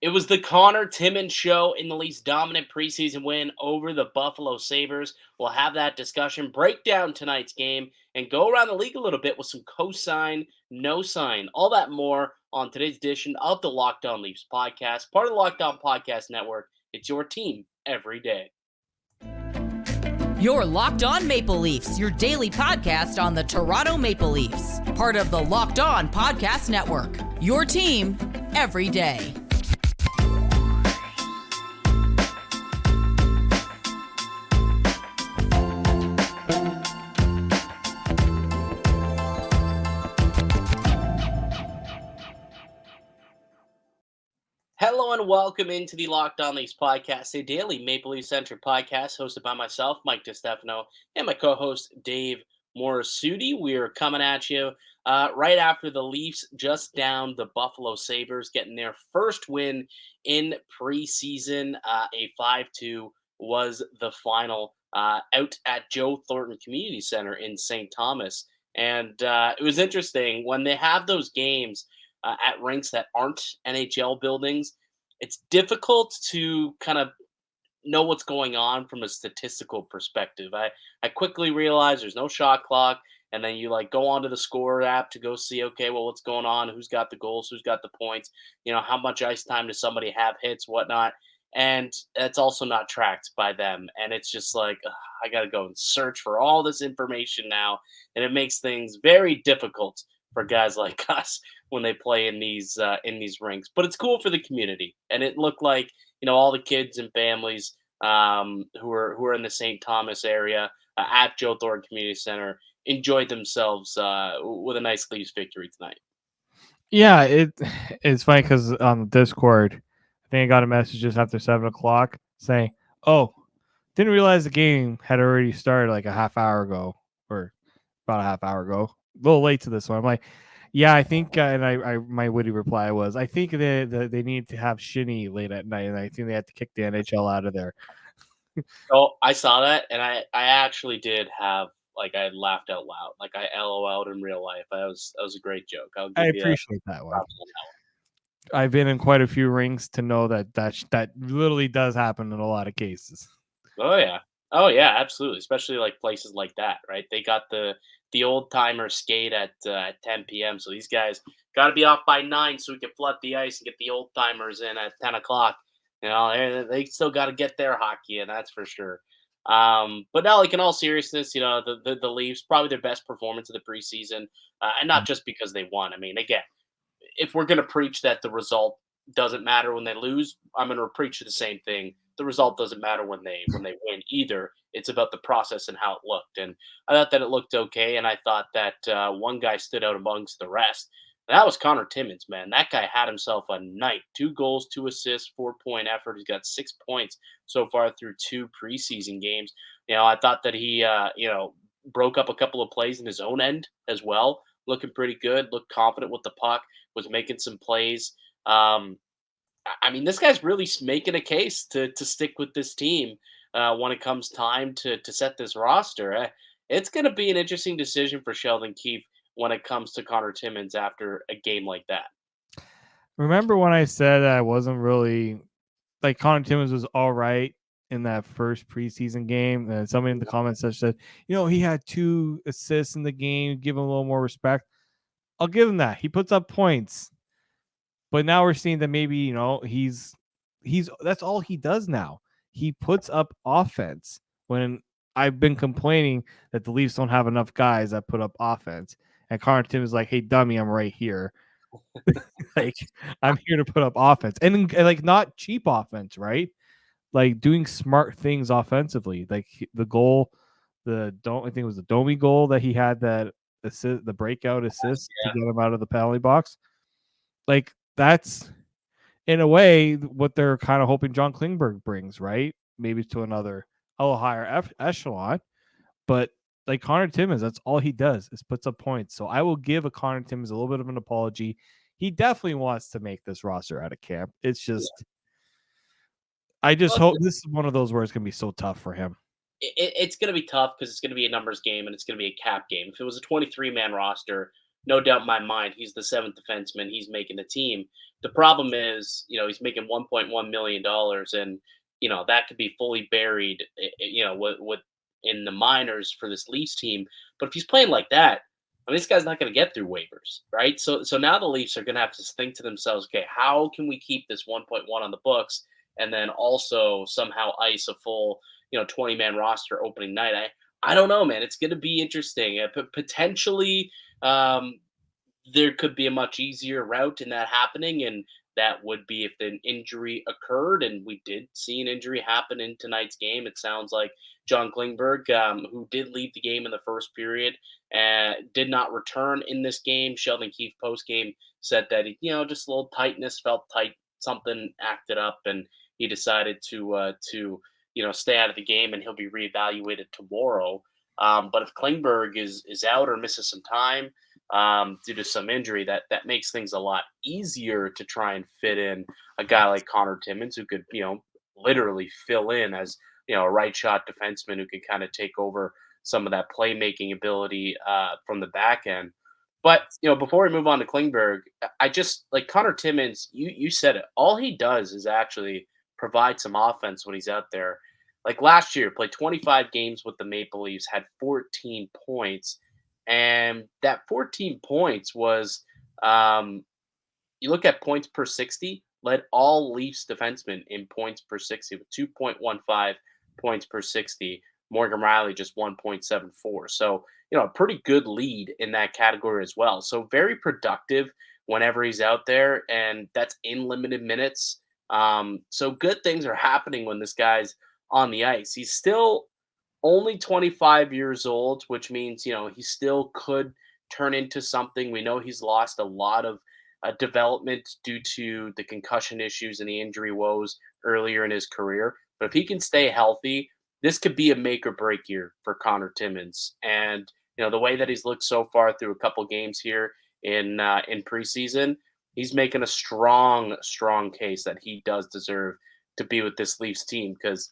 It was the Conor Timmins show in the Leafs' dominant preseason win over the Buffalo Sabres. We'll have that discussion, break down tonight's game, and go around the league a little bit with some cosign, no sign, all that more on today's edition of the Locked On Leafs podcast, part of the Locked On Podcast Network. It's your team every day. You're Locked On Maple Leafs, your daily podcast on the Toronto Maple Leafs, part of the Locked On Podcast Network. Your team every day. Hello and welcome into the Locked On Leafs podcast, a daily Maple Leaf-centric podcast hosted by myself, Mike DiStefano, and my co-host, Dave Morassutti. We're coming at you right after the Leafs just downed the Buffalo Sabres, getting their first win in preseason. A 5-2 was the final out at Joe Thornton Community Centre in St. Thomas. And it was interesting when they have those games at rinks that aren't NHL buildings. It's difficult to kind of know what's going on from a statistical perspective. I quickly realized there's no shot clock, and then you go onto the score app to go see, okay, well, what's going on? Who's got the goals? Who's got the points? How much ice time does somebody have, hits, whatnot? And that's also not tracked by them. And it's just I got to go and search for all this information now. And it makes things very difficult for guys like us when they play in these rinks. But it's cool for the community. And it looked like, all the kids and families who are in the St. Thomas area at Joe Thornton Community Center enjoyed themselves with a nice Leafs victory tonight. Yeah, it's funny because on Discord, I think I got a message just after 7 o'clock saying, "Oh, didn't realize the game had already started like a half hour ago, or about a half hour ago. A little late to this one." I'm like, "Yeah, I think," and I my witty reply was, "I think they need to have Shinny late at night, and I think they had to kick the NHL out of there." Oh, I saw that, and I actually did have I laughed out loud, I LOL'd in real life. That was a great joke. I appreciate that one. I've been in quite a few rings to know that literally does happen in a lot of cases. Oh yeah, absolutely. Especially places like that, right? They got the old timer skate at 10 p.m. So these guys got to be off by 9 so we can flood the ice and get the old timers in at 10 o'clock. They still got to get their hockey in, that's for sure. But now, in all seriousness, the Leafs probably their best performance of the preseason, and not just because they won. I mean, again, if we're gonna preach that the result doesn't matter when they lose, I'm gonna preach the same thing. The result doesn't matter when they win either. It's about the process and how it looked. And I thought that it looked okay, and I thought that one guy stood out amongst the rest. And that was Conor Timmins, man. That guy had himself a night. 2 goals, 2 assists, 4-point effort. He's got 6 points so far through 2 preseason games. I thought that he, broke up a couple of plays in his own end as well. Looking pretty good. Looked confident with the puck. Was making some plays. I mean, this guy's really making a case to stick with this team when it comes time to set this roster. It's going to be an interesting decision for Sheldon Keefe when it comes to Conor Timmins after a game like that. Remember when I said that I wasn't really Conor Timmins was all right in that first preseason game, and somebody in the comments said, he had 2 assists in the game. Give him a little more respect. I'll give him that. He puts up points. But now we're seeing that maybe, he's that's all he does now. He puts up offense when I've been complaining that the Leafs don't have enough guys that put up offense. And Conor Timmins is like, "Hey, dummy, I'm right here." I'm here to put up offense. And not cheap offense, right? Doing smart things offensively. The goal, I think it was the Domi goal that he had that assist, the breakout assist to get him out of the penalty box. That's in a way what they're kind of hoping John Klingberg brings, right? Maybe to another a little higher echelon. But Conor Timmins, that's all he does is puts up points. So I will give a Conor Timmins a little bit of an apology. He definitely wants to make this roster out of camp. It's just, I just hope this is one of those where it's going to be so tough for him. It's going to be tough because it's going to be a numbers game and it's going to be a cap game. If it was a 23-man roster, no doubt in my mind, he's the seventh defenseman. He's making the team. The problem is, he's making $1.1 million, and that could be fully buried, with in the minors for this Leafs team. But if he's playing like that, I mean, this guy's not going to get through waivers, right? So now the Leafs are going to have to think to themselves, okay, how can we keep this 1.1 on the books, and then also somehow ice a full, 20-man roster opening night? I don't know, man. It's going to be interesting. Potentially, um, there could be a much easier route in that happening, and that would be if an injury occurred, and we did see an injury happen in tonight's game. It sounds like John Klingberg, who did leave the game in the first period, did not return in this game. Sheldon Keefe post game said that just a little tightness, felt tight, something acted up, and he decided to stay out of the game, and he'll be reevaluated tomorrow. But if Klingberg is out or misses some time, due to some injury, that makes things a lot easier to try and fit in a guy like Conor Timmins, who could literally fill in as a right shot defenseman who could kind of take over some of that playmaking ability from the back end. But before we move on to Klingberg, I just like Conor Timmins. You said it. All he does is actually provide some offense when he's out there. Like last year, played 25 games with the Maple Leafs, had 14 points. And that 14 points was, you look at points per 60, led all Leafs defensemen in points per 60 with 2.15 points per 60. Morgan Riley just 1.74. So, a pretty good lead in that category as well. So very productive whenever he's out there, and that's in limited minutes. So good things are happening when this guy's on the ice. He's still only 25 years old, which means, he still could turn into something. We know he's lost a lot of development due to the concussion issues and the injury woes earlier in his career. But if he can stay healthy, this could be a make or break year for Conor Timmins. And, the way that he's looked so far through a couple games here in preseason, he's making a strong case that he does deserve to be with this Leafs team because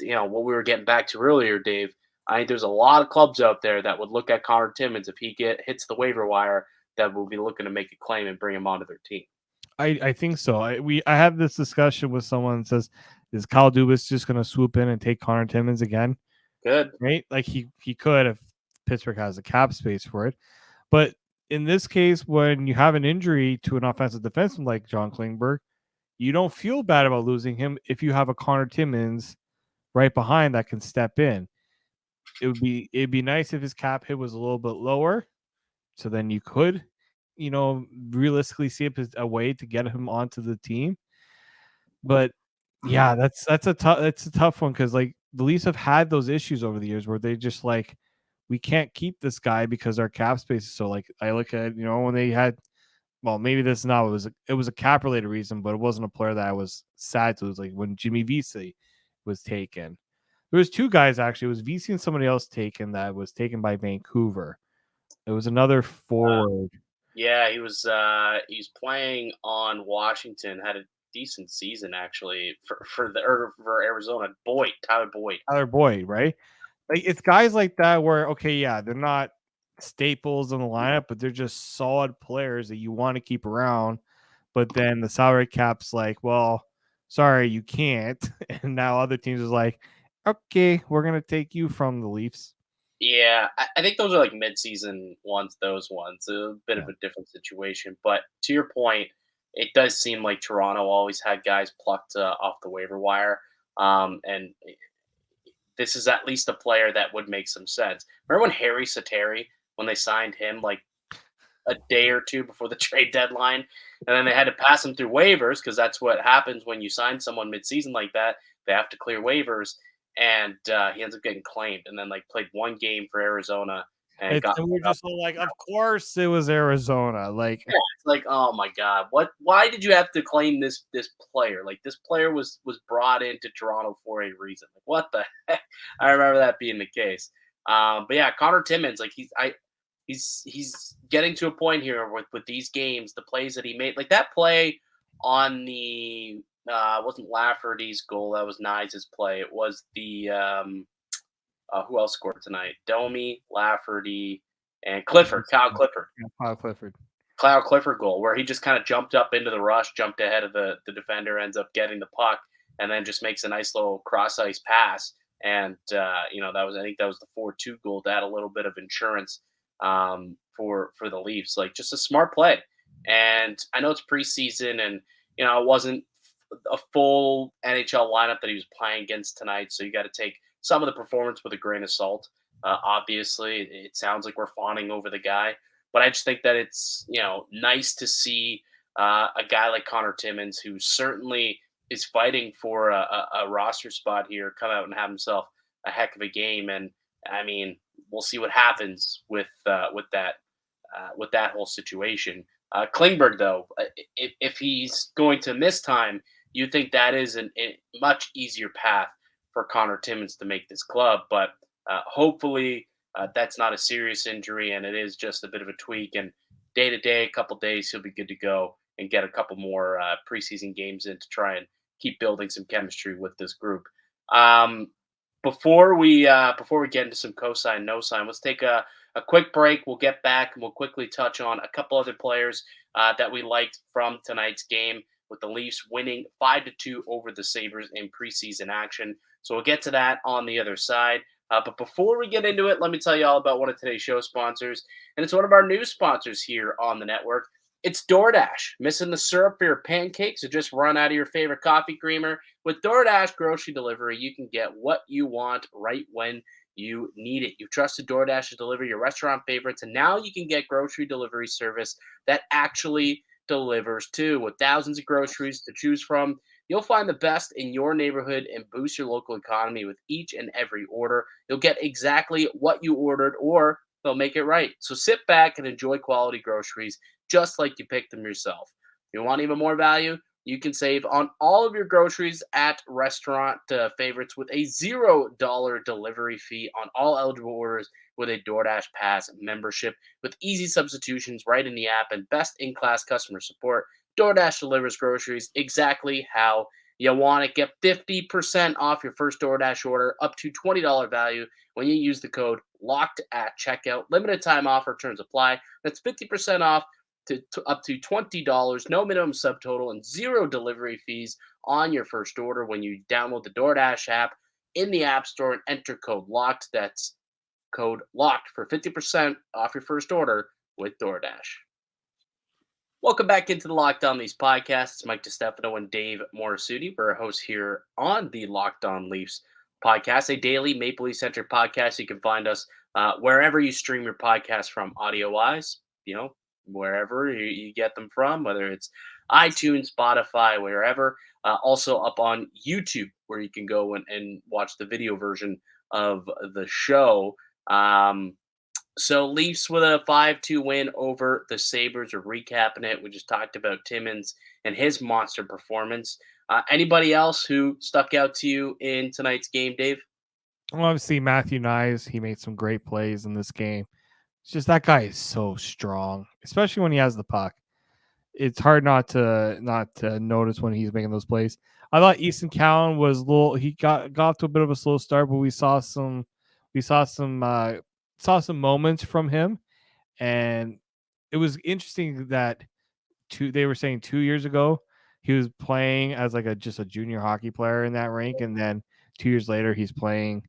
what we were getting back to earlier, Dave. I think there's a lot of clubs out there that would look at Conor Timmins if he hits the waiver wire that will be looking to make a claim and bring him onto their team. I think so. I have this discussion with someone that says, is Kyle Dubas just going to swoop in and take Conor Timmins again? Good. Right? Like he could if Pittsburgh has the cap space for it. But in this case, when you have an injury to an offensive defenseman like John Klingberg, you don't feel bad about losing him if you have a Conor Timmins right behind that can step in. It'd be nice if his cap hit was a little bit lower, so then you could, realistically see a way to get him onto the team. But yeah, that's a tough one because like the Leafs have had those issues over the years where they just like we can't keep this guy because our cap space is so like I look at when they had. Well, maybe this is not it was a cap related reason, but it wasn't a player that I was sad to. It was like when Jimmy Vesey was taken. There was two guys actually. It was Vesey and somebody else taken that was taken by Vancouver. It was another forward. Yeah, he was playing on Washington, had a decent season actually for Arizona. Tyler Boyd, right? Like it's guys like that where okay, yeah, they're not staples in the lineup, but they're just solid players that you want to keep around. But then the salary cap's like, well, sorry, you can't. And now other teams is like, okay, we're gonna take you from the Leafs. Yeah, I think those are like mid-season ones. Those ones, a bit of a different situation. But to your point, it does seem like Toronto always had guys plucked off the waiver wire, and this is at least a player that would make some sense. Remember when Harry Sateri, when they signed him like a day or two before the trade deadline, and then they had to pass him through waivers because that's what happens when you sign someone mid-season like that. They have to clear waivers, and he ends up getting claimed, and then like played one game for Arizona and got. And we're just like, of course it was Arizona. Like, yeah, it's like, oh my god, what? Why did you have to claim this player? Like this player was brought into Toronto for a reason. Like what the heck? I remember that being the case. But yeah, Conor Timmins, like he's getting to a point here with these games, the plays that he made, like that play on the wasn't Lafferty's goal, that was Nyes' play. It was the who else scored tonight? Domi, Lafferty, And Kyle Clifford. Yeah, Kyle Clifford. Kyle Clifford goal where he just kind of jumped up into the rush, jumped ahead of the defender, ends up getting the puck, and then just makes a nice little cross ice pass. And I think that was the 4-2 goal to add a little bit of insurance for the Leafs. Like just a smart play. And I know it's preseason, and it wasn't a full NHL lineup that he was playing against tonight, so you got to take some of the performance with a grain of salt. Obviously, it sounds like we're fawning over the guy, but I just think that it's nice to see a guy like Conor Timmins, who certainly is fighting for a roster spot here, come out and have himself a heck of a game. And I mean, we'll see what happens with that whole situation. Klingberg, though, if he's going to miss time, you think that is a much easier path for Conor Timmins to make this club. But hopefully that's not a serious injury, and it is just a bit of a tweak. And day to day, a couple days, he'll be good to go and get a couple more preseason games in to try and keep building some chemistry with this group. Before we get into some cosign, no sign, let's take a quick break. We'll get back and we'll quickly touch on a couple other players that we liked from tonight's game, with the Leafs winning 5-2 over the Sabres in preseason action. So we'll get to that on the other side. But before we get into it, let me tell you all about one of today's show sponsors, and it's one of our new sponsors here on the network. It's DoorDash. Missing the syrup for your pancakes or just run out of your favorite coffee creamer? With DoorDash grocery delivery, you can get what you want right when you need it. You've trusted DoorDash to deliver your restaurant favorites, and now you can get grocery delivery service that actually delivers too. With thousands of groceries to choose from, you'll find the best in your neighborhood and boost your local economy with each and every order. You'll get exactly what you ordered, or they'll make it right. So sit back and enjoy quality groceries just like you picked them yourself. If you want even more value, you can save on all of your groceries at restaurant favorites with a $0 delivery fee on all eligible orders with a DoorDash Pass membership. With easy substitutions right in the app and best-in-class customer support, DoorDash delivers groceries exactly how you want it. Get 50% off your first DoorDash order, up to $20 value when you use the code LOCKED at checkout. Limited time offer, terms apply. That's 50% off to up to $20, no minimum subtotal, and zero delivery fees on your first order when you download the DoorDash app in the App Store and enter code LOCKED. That's code LOCKED for 50% off your first order with DoorDash. Welcome back into the Locked On Leafs podcast. It's Mike DiStefano and Dave Morassutti. We're hosts here on the Locked On Leafs podcast, a daily Maple Leaf-centric podcast. You can find us wherever you stream your podcast from audio-wise, wherever you get them from, whether it's iTunes, Spotify, wherever. Also up on YouTube, where you can go and watch the video version of the show. So Leafs with a 5-2 win over the Sabres. We're recapping it. We just talked about Timmins and his monster performance. Anybody else who stuck out to you in tonight's game, Dave? Well, obviously, Matthew Nyes, he made some great plays in this game. It's just that guy is so strong, especially when he has the puck. It's hard not to notice when he's making those plays. I thought Easton Cowan was a little. He got off to a bit of a slow start, but we saw some moments from him, and it was interesting that they were saying 2 years ago he was playing as like just a junior hockey player in that rank, and then 2 years later he's playing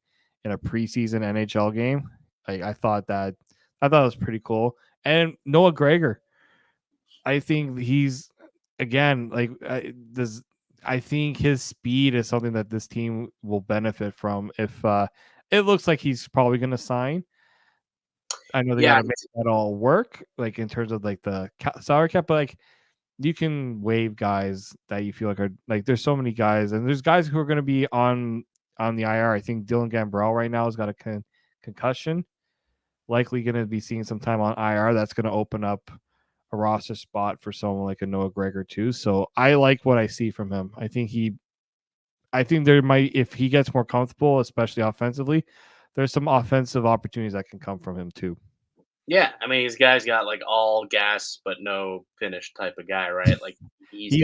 in a preseason NHL game. I thought it was pretty cool. And Noah Gregor, I think he's again I think his speed is something that this team will benefit from if it looks like he's probably going to sign. I know they got to make that all work, like in terms of like the salary cap, but like you can waive guys that you feel like are like there's so many guys, and there's guys who are going to be on the IR. I think Dylan Gambrell right now has got a concussion, likely going to be seeing some time on IR. That's going to open up a roster spot for someone like a Noah Gregor too. So I like what I see from him. I think there might, if he gets more comfortable, especially offensively, there's some offensive opportunities that can come from him too. Yeah, I mean, this guy's got like all gas but no finish type of guy, right? Like he's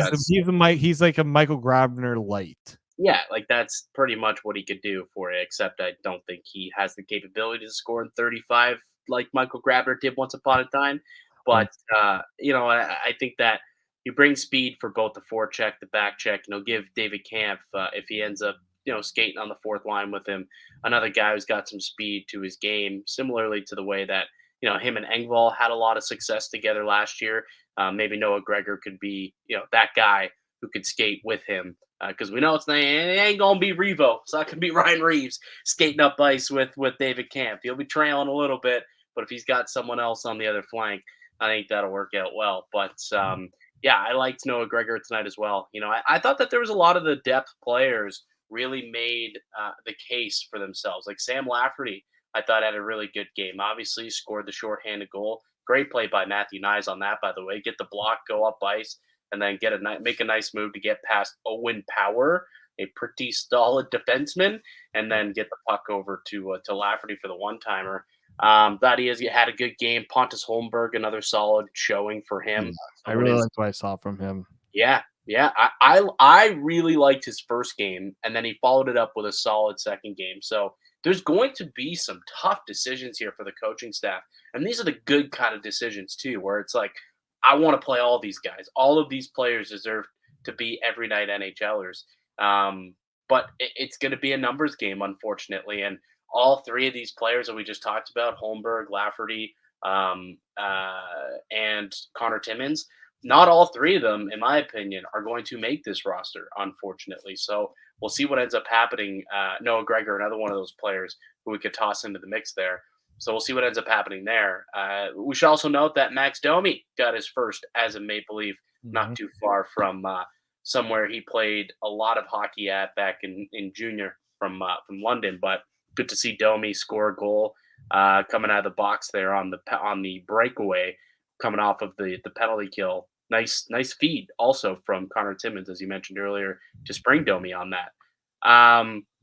like a Michael Grabner light. Yeah, like that's pretty much what he could do for you, except I don't think he has the capability to score in 35 like Michael Grabner did once upon a time. But, I think that you bring speed for both the forecheck, the back check, and he'll give David Kampf, if he ends up, skating on the fourth line with him, another guy who's got some speed to his game, similarly to the way that, him and Engvall had a lot of success together last year. Maybe Noah Gregor could be, that guy who could skate with him. Because we know it ain't going to be Revo. It's not going to be Ryan Reeves skating up ice with David Kampf. He'll be trailing a little bit, but if he's got someone else on the other flank, I think that'll work out well. But, I liked Noah Gregor tonight as well. I thought that there was a lot of the depth players really made the case for themselves. Like Sam Lafferty, I thought had a really good game. Obviously, scored the shorthanded goal. Great play by Matthew Nyes on that, by the way. Get the block, go up ice, and then make a nice move to get past Owen Power, a pretty solid defenseman, and then get the puck over to Lafferty for the one-timer. Thought he had a good game. Pontus Holmberg, another solid showing for him. I really liked what I saw from him. Yeah. I really liked his first game, and then he followed it up with a solid second game. So there's going to be some tough decisions here for the coaching staff. And these are the good kind of decisions, too, where it's like, I want to play all these guys. All of these players deserve to be every night NHLers. But it's going to be a numbers game, unfortunately. And all three of these players that we just talked about, Holmberg, Lafferty, and Conor Timmins, not all three of them, in my opinion, are going to make this roster, unfortunately. So we'll see what ends up happening. Noah Gregor, another one of those players who we could toss into the mix there. So we'll see what ends up happening there. We should also note that Max Domi got his first as a Maple Leaf, not too far from somewhere he played a lot of hockey at back in junior from London. But good to see Domi score a goal coming out of the box there on the breakaway, coming off of the penalty kill. Nice feed also from Conor Timmins, as you mentioned earlier, to spring Domi on that.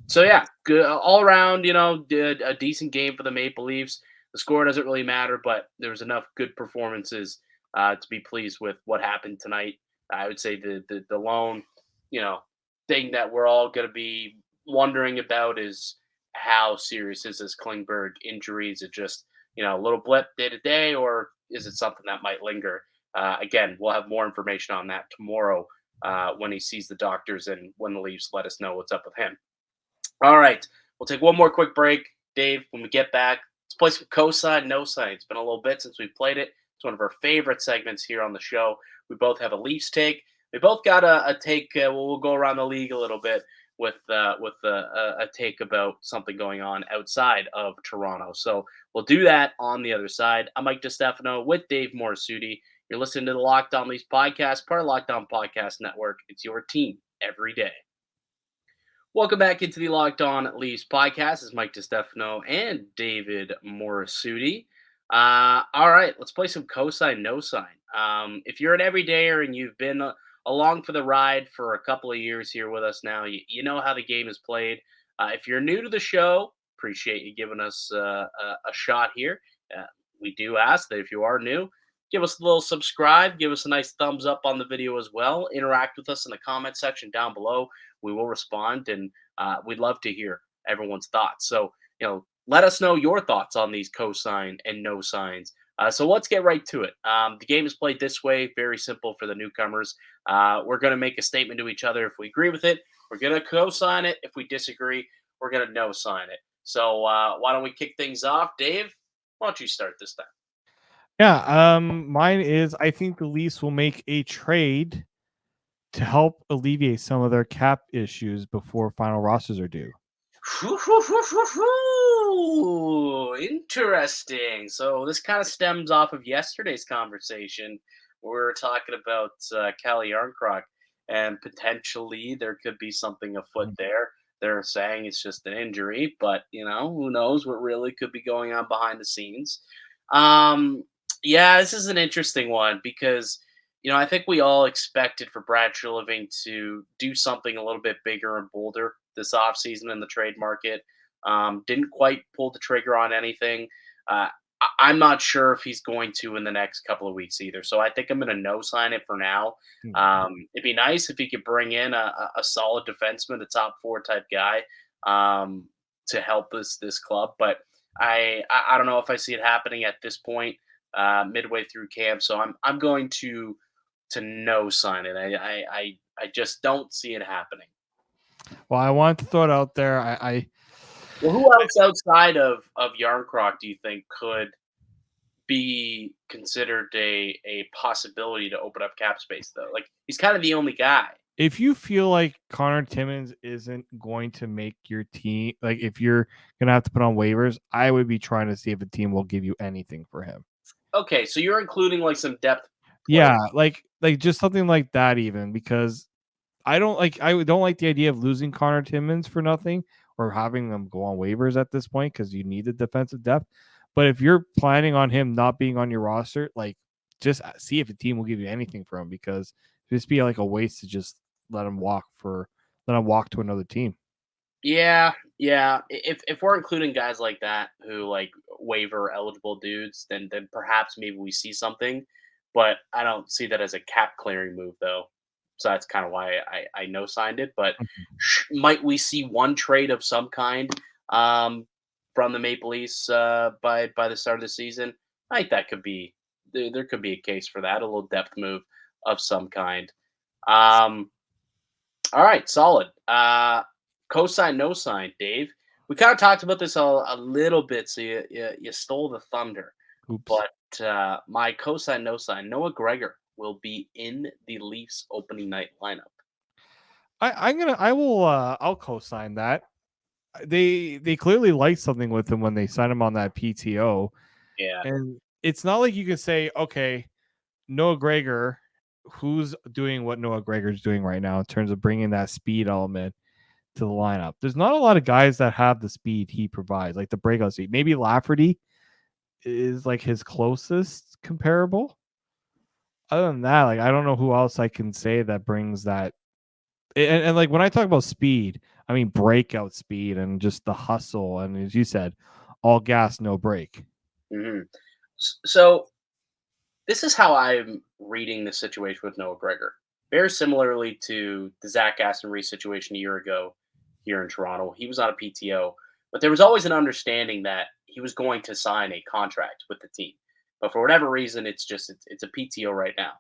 So yeah, good all around. Did a decent game for the Maple Leafs. The score doesn't really matter, but there was enough good performances to be pleased with what happened tonight. I would say the lone, thing that we're all going to be wondering about is how serious is this Klingberg injury? Is it just a little blip day to day, or is it something that might linger? Again, we'll have more information on that tomorrow when he sees the doctors and when the Leafs let us know what's up with him. All right, we'll take one more quick break. Dave, when we get back, let's play some cosign, no sign. It's been a little bit since we played it. It's one of our favorite segments here on the show. We both have a Leafs take. We both got a take. We'll go around the league a little bit with a take about something going on outside of Toronto. So we'll do that on the other side. I'm Mike DiStefano with Dave Morassutti. You're listening to the Locked On Leafs podcast, part of Locked On Podcast Network. It's your team every day. Welcome back into the Locked On Leafs podcast. It's Mike DiStefano and David Morassutti. All right, let's play some cosign, no sign. If you're an everydayer and you've been along for the ride for a couple of years here with us now, you know how the game is played. If you're new to the show, appreciate you giving us a shot here. We do ask that if you are new, give us a little subscribe, give us a nice thumbs up on the video as well. Interact with us in the comment section down below. We will respond, and we'd love to hear everyone's thoughts. So, let us know your thoughts on these cosign and no signs. So let's get right to it. The game is played this way, very simple for the newcomers. We're going to make a statement to each other if we agree with it. We're going to co-sign it. If we disagree, we're going to no-sign it. So why don't we kick things off? Dave, why don't you start this time? Yeah, mine is I think the Leafs will make a trade to help alleviate some of their cap issues before final rosters are due. Interesting. So this kind of stems off of yesterday's conversation. We were talking about Calle Yarncroc, and potentially there could be something afoot there. They're saying it's just an injury, but who knows what really could be going on behind the scenes. This is an interesting one because I think we all expected for Brad Treliving to do something a little bit bigger and bolder this offseason in the trade market. Didn't quite pull the trigger on anything. I'm not sure if he's going to in the next couple of weeks either. So I think I'm going to no-sign it for now. It'd be nice if he could bring in a solid defenseman, a top four type guy to help this club. But I don't know if I see it happening at this point, midway through camp. So I'm going to no sign it. I just don't see it happening. Well, I wanted to throw it out there. Well, who else outside of Yarncroc do you think could be considered a possibility to open up cap space though? Like he's kind of the only guy. If you feel like Conor Timmins isn't going to make your team, like if you're gonna have to put on waivers, I would be trying to see if a team will give you anything for him. Okay, so you're including like some depth. Yeah, like just something like that, even because I don't like the idea of losing Conor Timmins for nothing or having them go on waivers at this point because you need the defensive depth. But if you're planning on him not being on your roster, like just see if a team will give you anything for him because it'd just be like a waste to just let him walk to another team. Yeah, yeah. If we're including guys like that who like waiver eligible dudes, then perhaps maybe we see something. But I don't see that as a cap clearing move though. So that's kind of why I no signed it. But might we see one trade of some kind from the Maple Leafs by the start of the season? I think that could be there could be a case for that, a little depth move of some kind. All right, solid. Cosign, no sign, Dave. We kind of talked about this a little bit, so you stole the thunder. Oops. But my cosign, no sign, Noah Gregor will be in the Leafs opening night lineup. I'll co-sign that. They clearly liked something with him when they signed him on that PTO. Yeah. And it's not like you can say, okay, Noah Gregor, who's doing what Noah Gregor's doing right now in terms of bringing that speed element to the lineup. There's not a lot of guys that have the speed he provides, like the breakout speed. Maybe Lafferty is like his closest comparable. Other than that, like I don't know who else I can say that brings that. And like when I talk about speed, I mean breakout speed and just the hustle. And as you said, all gas, no break. Mm-hmm. So this is how I'm reading the situation with Noah Gregor. Very similarly to the Zach Aston Reese situation a year ago here in Toronto. He was on a PTO, but there was always an understanding that he was going to sign a contract with the team. But for whatever reason, it's a PTO right now.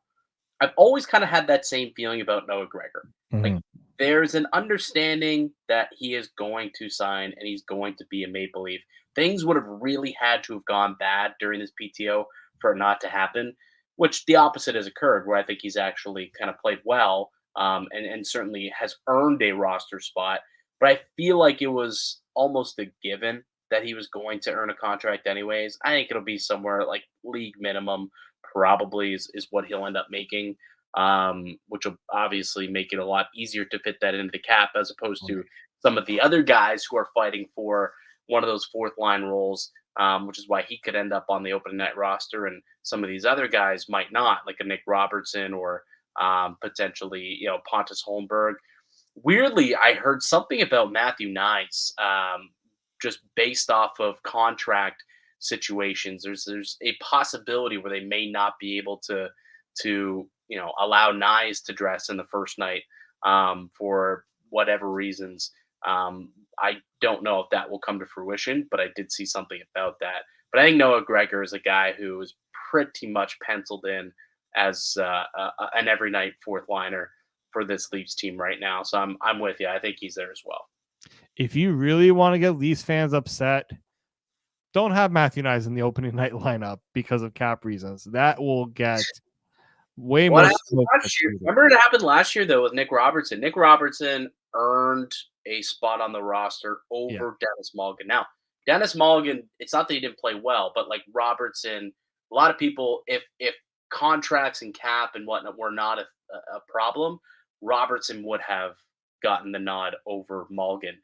I've always kind of had that same feeling about Noah Gregor. Like there's an understanding that he is going to sign and he's going to be a Maple Leaf. Things would have really had to have gone bad during this PTO for it not to happen, which the opposite has occurred, where I think he's actually kind of played well and certainly has earned a roster spot. But I feel like it was almost a given that he was going to earn a contract anyways. I think it'll be somewhere like league minimum, probably is what he'll end up making, which will obviously make it a lot easier to fit that into the cap as opposed to some of the other guys who are fighting for one of those fourth line roles, which is why he could end up on the opening night roster, and some of these other guys might not, like a Nick Robertson or potentially, Pontus Holmberg. Weirdly, I heard something about Matthew Nyes, just based off of contract situations. There's a possibility where they may not be able to allow Nyes to dress in the first night for whatever reasons. I don't know if that will come to fruition, but I did see something about that. But I think Noah Gregor is a guy who is pretty much penciled in as an every night fourth liner for this Leafs team right now. So I'm with you. I think he's there as well. If you really want to get Leafs fans upset, don't have Matthew Nyes in the opening night lineup because of cap reasons. That will get way more. Remember it happened last year though with Nick Robertson. Nick Robertson earned a spot on the roster over Dennis Mulligan. Now, Dennis Mulligan, it's not that he didn't play well, but like Robertson, a lot of people, if contracts and cap and whatnot were not a problem, Robertson would have gotten the nod over Mulligan.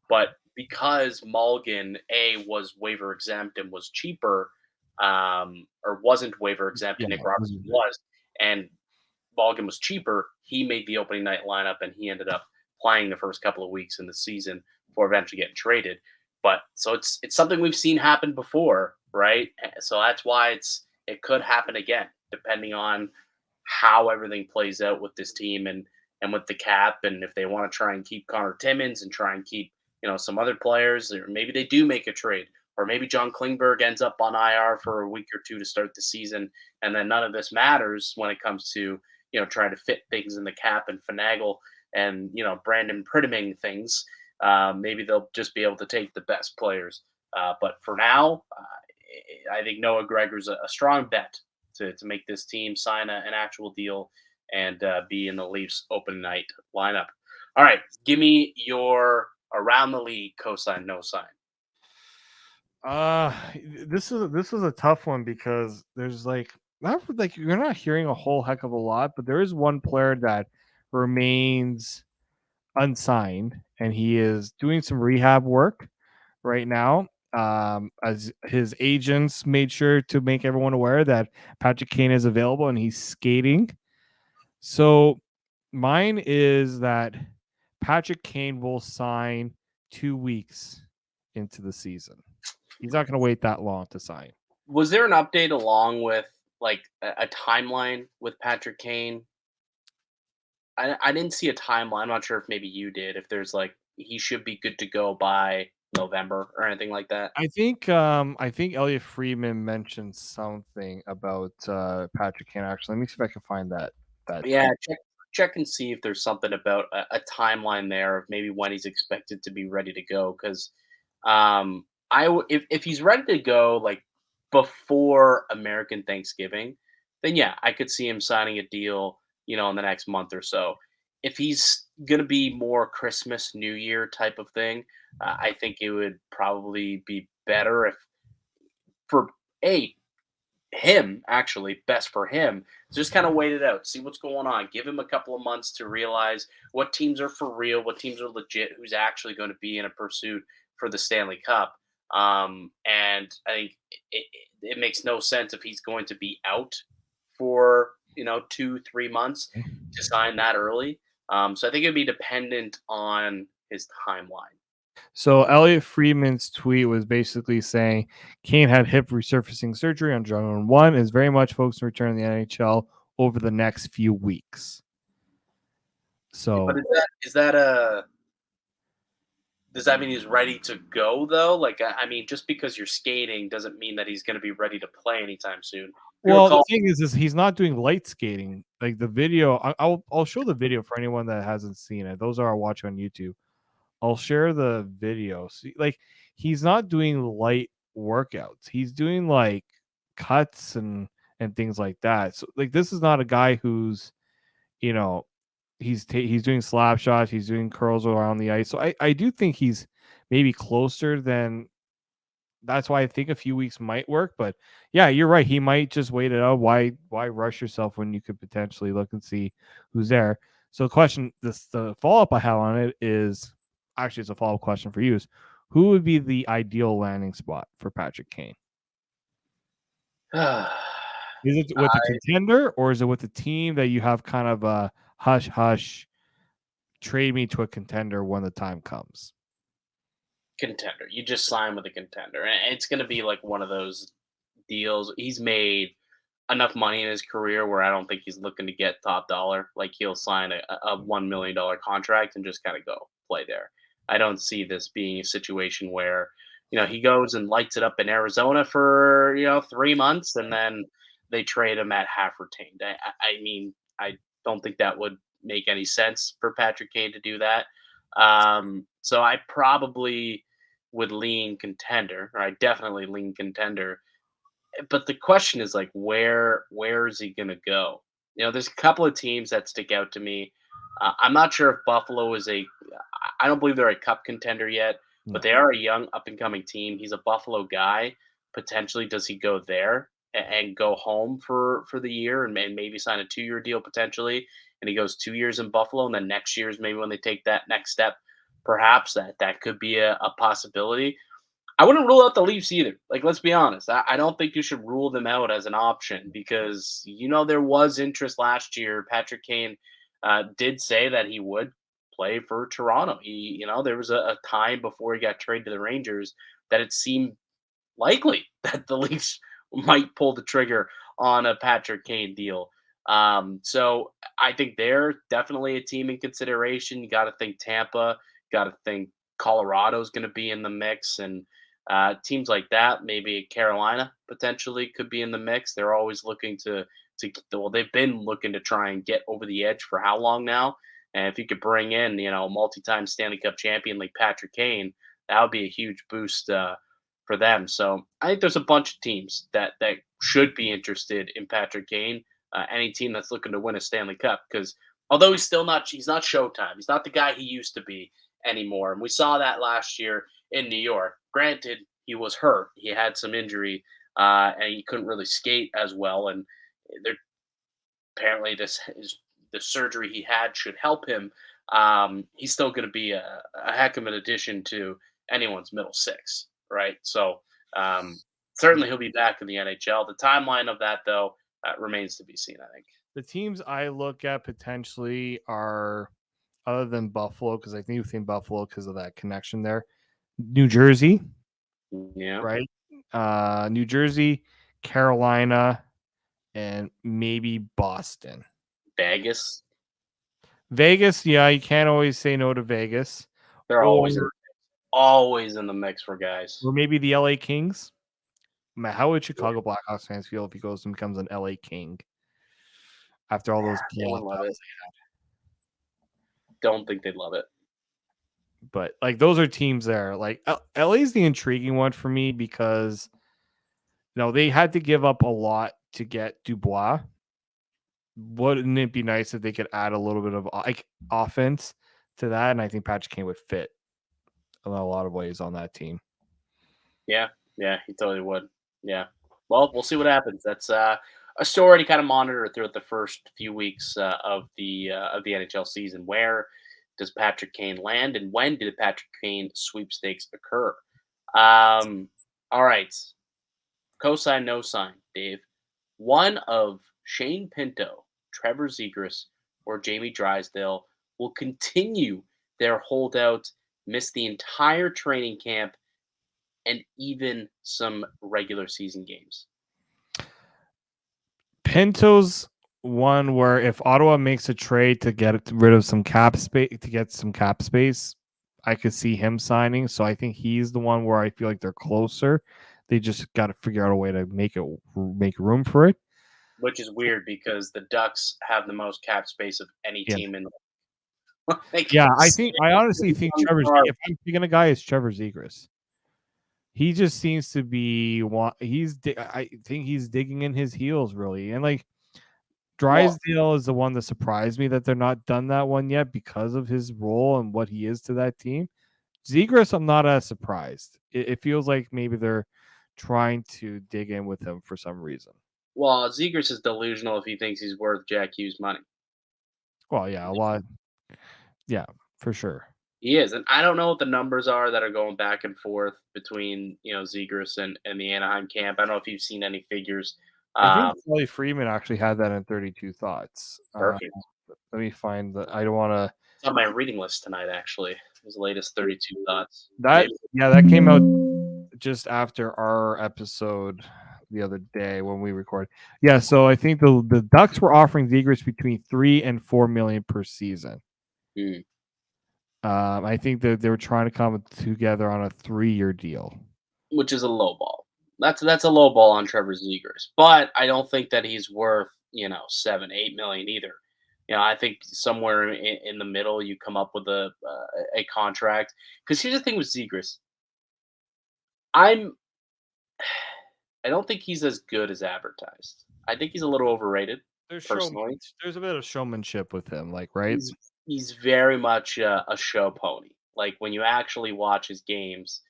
But because Mulligan, was waiver exempt and was cheaper, or wasn't waiver exempt, and Nick Robertson was, and Mulligan was cheaper, he made the opening night lineup, and he ended up playing the first couple of weeks in the season before eventually getting traded. But so it's something we've seen happen before, right? So that's why it could happen again, depending on how everything plays out with this team and with the cap, and if they want to try and keep Conor Timmins and try and keep some other players, or maybe they do make a trade. or maybe John Klingberg ends up on IR for a week or two to start the season, and then none of this matters when it comes to trying to fit things in the cap and finagle and Brandon Pridiming things. Maybe they'll just be able to take the best players. But for now, I think Noah Gregor's a strong bet to make this team sign an actual deal and be in the Leafs open night lineup. All right, give me your around the league cosign, no sign. This is a tough one because there's not you're not hearing a whole heck of a lot, but there is one player that remains unsigned, and he is doing some rehab work right now. As his agents made sure to make everyone aware that Patrick Kane is available and he's skating. So mine is that Patrick Kane will sign 2 weeks into the season. He's not going to wait that long to sign. Was there an update along with a timeline with Patrick Kane? I didn't see a timeline. I'm not sure if maybe you did. If there's he should be good to go by November or anything like that. I think Elliot Friedman mentioned something about Patrick Kane. Actually, let me see if I can find that. Yeah, check and see if there's something about a timeline there of maybe when he's expected to be ready to go. Because if he's ready to go before American Thanksgiving, then yeah, I could see him signing a deal, in the next month or so. If he's gonna be more Christmas, New Year type of thing, I think it would probably be better if for him, actually, best for him, just kind of wait it out, see what's going on, give him a couple of months to realize what teams are for real, what teams are legit, who's actually going to be in a pursuit for the Stanley Cup. And I think it makes no sense if he's going to be out for 2-3 months to sign that early. So I think it'd be dependent on his timeline. So Elliot Friedman's tweet was basically saying Kane had hip resurfacing surgery on January 1, is very much focused on returning to the NHL over the next few weeks. So, but does that mean he's ready to go though? I mean, just because you're skating doesn't mean that he's going to be ready to play anytime soon. Well, the thing is he's not doing light skating. Like the video, I'll show the video for anyone that hasn't seen it. Those are watching on YouTube. I'll share the video. See, he's not doing light workouts. He's doing cuts and things like that. So this is not a guy who's, he's doing slap shots. He's doing curls around the ice. So I do think he's maybe closer than. That's why I think a few weeks might work. But yeah, you're right. He might just wait it out. Why rush yourself when you could potentially look and see who's there? So the follow up I have on it is. Actually, it's a follow-up question for you: is who would be the ideal landing spot for Patrick Kane? Is it with a contender, or is it with a team that you have kind of a hush, trade me to a contender when the time comes? Contender. You just sign with a contender. And it's going to be one of those deals. He's made enough money in his career where I don't think he's looking to get top dollar. He'll sign a $1 million contract and just kind of go play there. I don't see this being a situation where, he goes and lights it up in Arizona for, 3 months and then they trade him at half retained. I mean, I don't think that would make any sense for Patrick Kane to do that. So I probably would lean contender, or I definitely lean contender. But the question is where is he going to go? There's a couple of teams that stick out to me. I'm not sure if Buffalo is I don't believe they're a cup contender yet, but they are a young up and coming team. He's a Buffalo guy. Potentially, does he go there and go home for the year and maybe sign a 2-year deal potentially? And he goes 2 years in Buffalo, and then next year's maybe when they take that next step, perhaps that could be a possibility. I wouldn't rule out the Leafs either. Let's be honest. I don't think you should rule them out as an option because, there was interest last year. Patrick Kane did say that he would play for Toronto. There was a time before he got traded to the Rangers that it seemed likely that the Leafs might pull the trigger on a Patrick Kane deal. So I think they're definitely a team in consideration. You got to think Tampa, got to think Colorado's going to be in the mix. And Teams like that, maybe Carolina potentially could be in the mix. They're always looking well, they've been looking to try and get over the edge for how long now? And if you could bring in, a multi-time Stanley Cup champion like Patrick Kane, that would be a huge boost for them. So I think there's a bunch of teams that should be interested in Patrick Kane. Any team that's looking to win a Stanley Cup, because although he's not Showtime, he's not the guy he used to be anymore, and we saw that last year in New York. Granted, he was hurt; he had some injury, and he couldn't really skate as well. And there, apparently, the surgery he had should help him. He's still going to be a heck of an addition to anyone's middle six, right? So certainly he'll be back in the NHL. The timeline of that, though, remains to be seen, I think. The teams I look at potentially are, other than Buffalo, because I think Buffalo because of that connection there, New Jersey, Yeah. right? New Jersey, Carolina, and maybe Boston. Vegas. Yeah, you can't always say no to Vegas. They're always in the mix for guys. Or maybe the LA Kings. Man, how would Chicago Blackhawks fans feel if he goes and becomes an LA King after all those playoff battles they had? Don't think they'd love it. But like those are teams there. Like LA is the intriguing one for me because they had to give up a lot to get Dubois. Wouldn't it be nice if they could add a little bit of offense to that? And I think Patrick Kane would fit in a lot of ways on that team. Yeah, he totally would. Yeah. Well, we'll see what happens. That's a story to kind of monitor throughout the first few weeks of the NHL season. Where does Patrick Kane land, and when did Patrick Kane sweepstakes occur? All right. Cosign, no sign, Dave. One of Shane Pinto, Trevor Zegras, or Jamie Drysdale will continue their holdout, miss the entire training camp, and even some regular season games. Pinto's one where if Ottawa makes a trade to get rid of some cap space, I could see him signing. So I think he's the one where I feel like they're closer. They just got to figure out a way to make room for it. Which is weird because the Ducks have the most cap space of any team in the I honestly think if I'm picking a guy, it's Trevor Zegras. He just seems to be I think he's digging in his heels really, and like Drysdale is the one that surprised me that they're not done that one yet because of his role and what he is to that team. Zegras, I'm not as surprised. It feels like maybe they're trying to dig in with him for some reason. Well, Zegras is delusional if he thinks he's worth Jack Hughes' money. Well, yeah, a lot. Yeah, for sure. He is, and I don't know what the numbers are that are going back and forth between Zegras and the Anaheim camp. I don't know if you've seen any figures. I think Kelly Freeman actually had that in 32 Thoughts. Perfect. Let me find that. I don't want to. It's on my reading list tonight. Actually, his latest 32 Thoughts. That came out just after our episode the other day when we recorded. Yeah, so I think the Ducks were offering Zegras between $3 and $4 million per season. I think that they were trying to come together on a 3-year deal, which is a low ball. That's a low ball on Trevor Zegras, but I don't think that he's worth $7-8 million either. I think somewhere in the middle you come up with a contract. Because here's the thing with Zegras, I don't think he's as good as advertised. I think he's a little overrated. Personally, there's a bit of showmanship with him, right? He's very much a show pony. Like when you actually watch his games,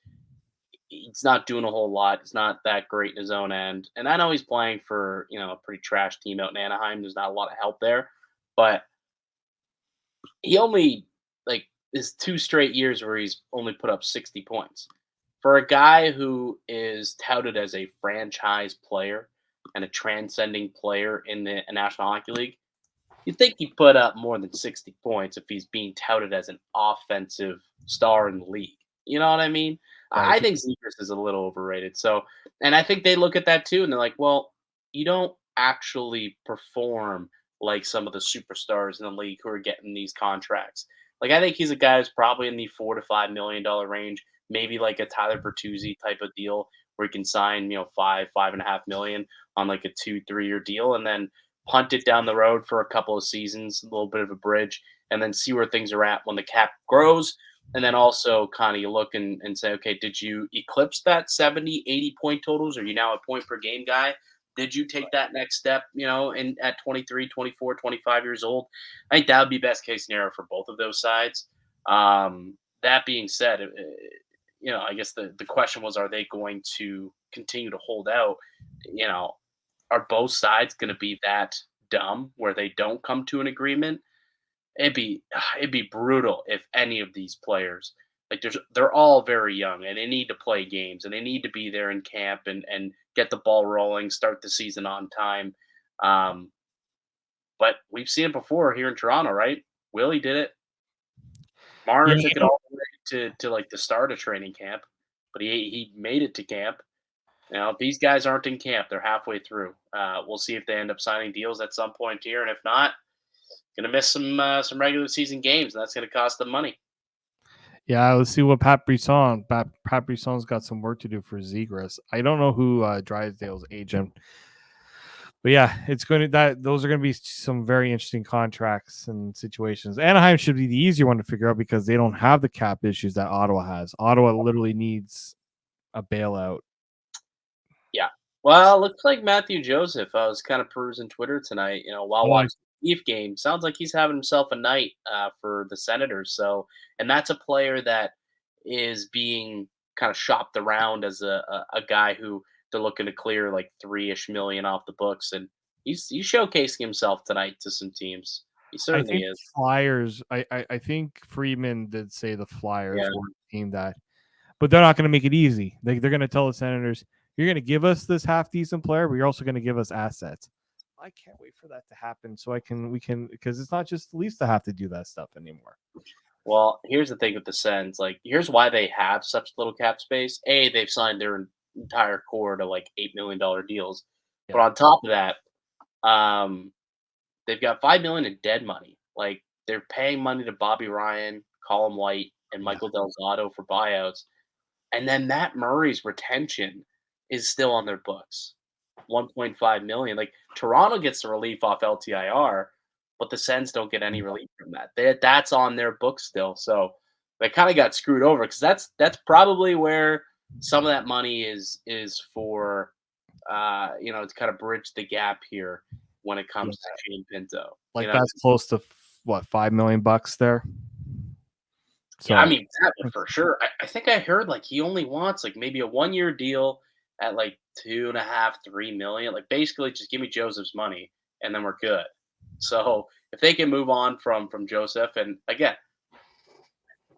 he's not doing a whole lot. He's not that great in his own end. And I know he's playing for a pretty trash team out in Anaheim. There's not a lot of help there, but he only is 2 straight years where he's only put up 60 points. For a guy who is touted as a franchise player and a transcending player in the National Hockey League, you'd think he'd put up more than 60 points if he's being touted as an offensive star in the league. You know what I mean? Right. I think Zegras is a little overrated. So, and I think they look at that too, and they're like, well, you don't actually perform like some of the superstars in the league who are getting these contracts. Like, I think he's a guy who's probably in the $4 to $5 million range, maybe like a Tyler Bertuzzi type of deal where he can sign, 5.5 million on like a 2-3 year deal, and then punt it down the road for a couple of seasons, a little bit of a bridge, and then see where things are at when the cap grows. And then also kind of you look and say, okay, did you eclipse that 70, 80 point totals? Are you now a point per game guy? Did you take that next step, at 23, 24, 25 years old? I think that would be best case scenario for both of those sides. That being said, I guess the question was, are they going to continue to hold out? Are both sides going to be that dumb where they don't come to an agreement? It'd be brutal if any of these players, like, they're all very young and they need to play games and they need to be there in camp and get the ball rolling, start the season on time. Um, but we've seen it before here in Toronto, right? Willie did it. Marner Yeah, took it all the way to like the start of training camp, but he made it to camp. These guys aren't in camp; they're halfway through. We'll see if they end up signing deals at some point here, and if not, gonna miss some regular season games, and that's gonna cost them money. yeah. Let's see what Pat Brisson. Pat Brisson's got some work to do for Zegras. I don't know who Drysdale's agent, but yeah, it's going to that. Those are going to be some very interesting contracts and situations. Anaheim should be the easier one to figure out because they don't have the cap issues that Ottawa has. Ottawa literally needs a bailout. Yeah. Well, looks like Matthew Joseph. I was kind of perusing Twitter tonight, while watching the Leaf game. Sounds like he's having himself a night for the Senators. So, and that's a player that is being kind of shopped around as a guy who they're looking to clear like 3-ish million off the books, and he's showcasing himself tonight to some teams. He I certainly think is. Flyers. I think Friedman did say the Flyers Yeah. were a team that, but they're not going to make it easy. They're going to tell the Senators, "You're going to give us this half decent player, but you're also going to give us assets." I can't wait for that to happen, so we can because it's not just the Leafs that have to do that stuff anymore. Well, here's the thing with the Sens. Like, here's why they have such little cap space. A, they've signed their entire core to like $8 million deals, but Yeah. on top of that, they've got $5 million in dead money. Like, they're paying money to Bobby Ryan, Colin White, and Michael Del Zotto for buyouts, and then Matt Murray's retention is still on their books, 1.5 million. Like, Toronto gets the relief off LTIR, but the Sens don't get any relief from that. That's on their books still. So they kind of got screwed over because that's probably where some of that money is for, to kind of bridge the gap here when it comes to Shane Pinto. Like that's close to what, $5 million there. So Yeah, I mean, that would for sure. I think I heard like he only wants like maybe a 1-year deal at like 2.5, 3 million. Like, basically just give me Joseph's money and then we're good. So if they can move on from Joseph, and again,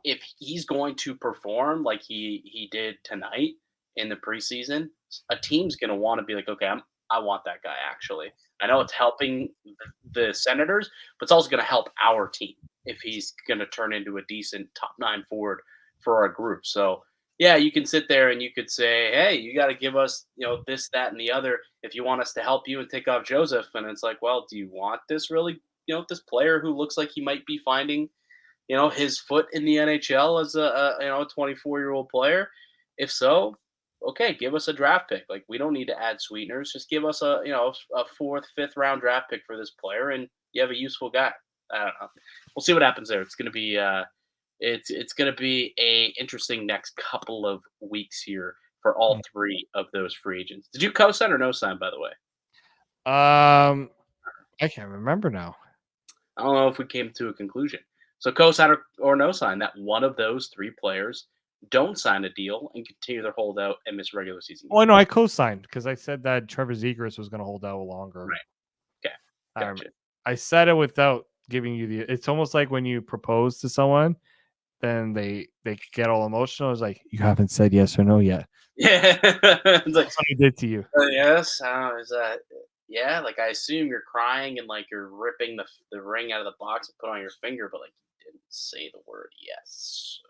if he's going to perform like he did tonight in the preseason, a team's going to want to be like, okay, I want that guy. Actually, I know it's helping the Senators, but it's also going to help our team if he's going to turn into a decent top 9 forward for our group. So yeah, you can sit there and you could say, hey, you got to give us, this, that, and the other if you want us to help you and take off Joseph. And it's like, well, do you want this really, this player who looks like he might be finding, his foot in the NHL as a 24-year-old player? If so, okay, give us a draft pick. Like, we don't need to add sweeteners. Just give us a 4th, 5th round draft pick for this player, and you have a useful guy. I don't know. We'll see what happens there. It's going to be it's going to be a interesting next couple of weeks here for all 3 of those free agents. Did you co-sign or no sign, by the way? I can't remember now. I don't know if we came to a conclusion. So co-sign or no sign that one of those 3 players don't sign a deal and continue their holdout and miss regular season games. Oh, no, I co-signed because I said that Trevor Zegras was going to hold out longer. Right. Okay. Gotcha. I said it without giving you the. It's almost like when you propose to someone, then they get all emotional. It's like, you haven't said yes or no yet. Yeah. It's like, that's what I did to you. Yes. Is that? Yeah. Like, I assume you're crying and like you're ripping the ring out of the box and put on your finger, but like you didn't say the word yes.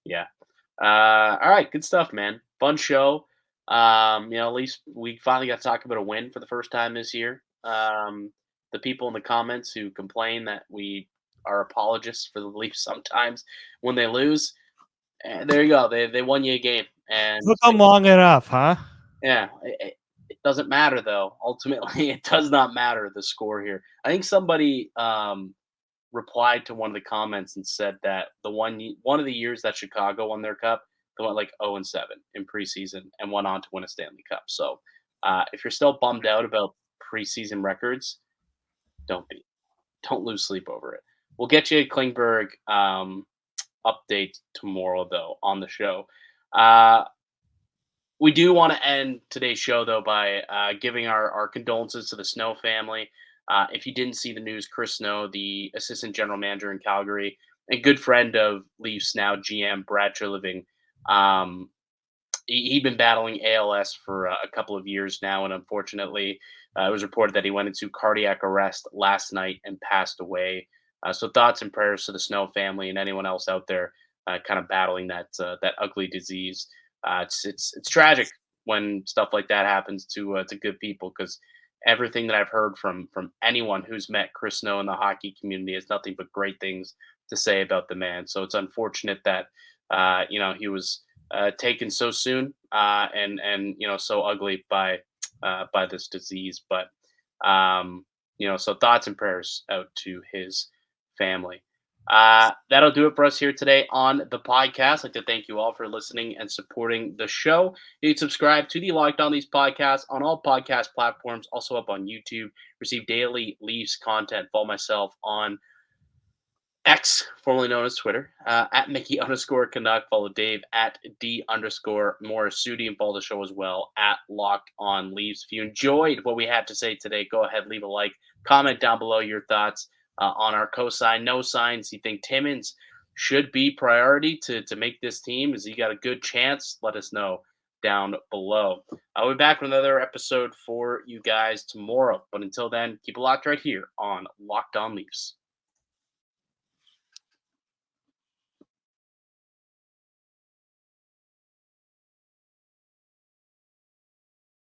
Yeah. All right. Good stuff, man. Fun show. At least we finally got to talk about a win for the first time this year. The people in the comments who complain that we are apologists for the Leafs sometimes when they lose, And there you go. They won you a game, and Took them long enough, huh? yeah, it doesn't matter though. Ultimately, it does not matter the score here. I think somebody replied to one of the comments and said that one of the years that Chicago won their cup, they went like 0-7 in preseason and went on to win a Stanley Cup. So if you're still bummed out about preseason records, don't be. Don't lose sleep over it. We'll get you a Klingberg update tomorrow though on the show. We do want to end today's show, though, by giving our condolences to the Snow family. If you didn't see the news, Chris Snow, the assistant general manager in Calgary, and good friend of Leafs now GM Brad Treliving, he'd been battling ALS for a couple of years now, and unfortunately, it was reported that he went into cardiac arrest last night and passed away. So thoughts and prayers to the Snow family and anyone else out there kind of battling that ugly disease. It's tragic when stuff like that happens to good people, because everything that I've heard from anyone who's met Chris Snow in the hockey community has nothing but great things to say about the man. So it's unfortunate that he was taken so soon and so ugly by this disease. But so thoughts and prayers out to his family. That'll do it for us here today on the podcast. I'd like to thank you all for listening and supporting the show. You can subscribe to the Locked On Leafs podcast on all podcast platforms, also up on YouTube. Receive daily Leafs content. Follow myself on X, formerly known as Twitter, at Mickey_Canuck. Follow Dave at D_Morassutti, and follow the show as well at Locked On Leafs. If you enjoyed what we had to say today, go ahead, leave a like, comment down below your thoughts on our cosign, no signs. You think Timmins should be priority to make this team? Has he got a good chance? Let us know down below. I'll be back with another episode for you guys tomorrow. But until then, keep it locked right here on Locked On Leafs.